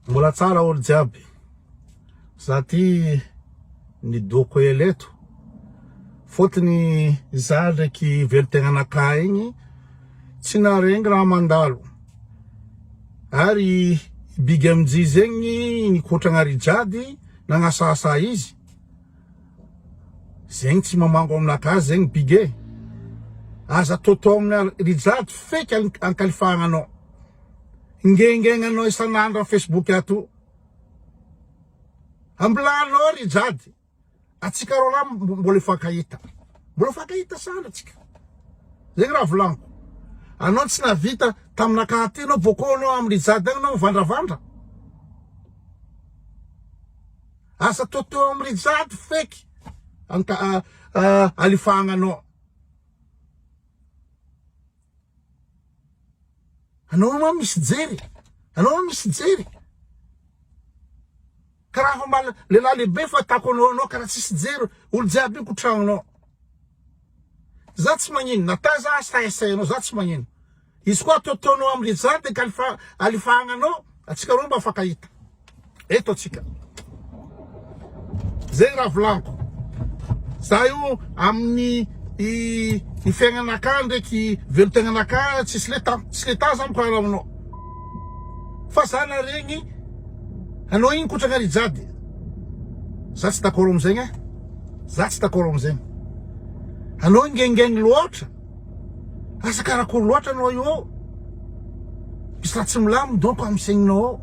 Mbola tsara olo jiaby. Za ty nidoko eleto. Fotony za ndraiky velotegna anakay igny tsy naregny raha mandalo. Ary bigy amijy zegny nikotragna rijady nagnasasa izy. Zegny tsy mamango aminaka zegny bige. Aza toto amina rijady feky ankalifagna anao. Ngengegna anao isan'andro Facebook ato. Ambilanao rijady. Atsika rola mbola fakahita. Mbola fakahita sana atsika. Zegny raha volaniko. Anao tsy navita taminaka aty anao bokonao amin'ny rijady agny anao vandravandra. Asa toto amin'ny rijady feky alifagna anao. Anao ma misy jery. Anao ma misy jery. Karaha mbala lehilahy lehibe fa tako anao karaha tsisy jery olo jiaby io kotragnonao. Za tsy magnino. Nata za saesainao za tsy magnino. Izy koa totonao amin'ny rijady ka alifagna anao, atsika roa mba fakahita. Eto atsika. Zegny raha volaniko. Za io amin'ny i fiaignanaka ndraiky velotegnanaka tsy leta za mikaraha aminao. Fa za naregny anao igny kotragna rijady. Za tsy d'accord amizegny. Za tsy d'accord amizegny. Anao ngengengny loatra. Asa karakory loatra anao io. Misy raha tsy milamo donc amin'ny saigninao.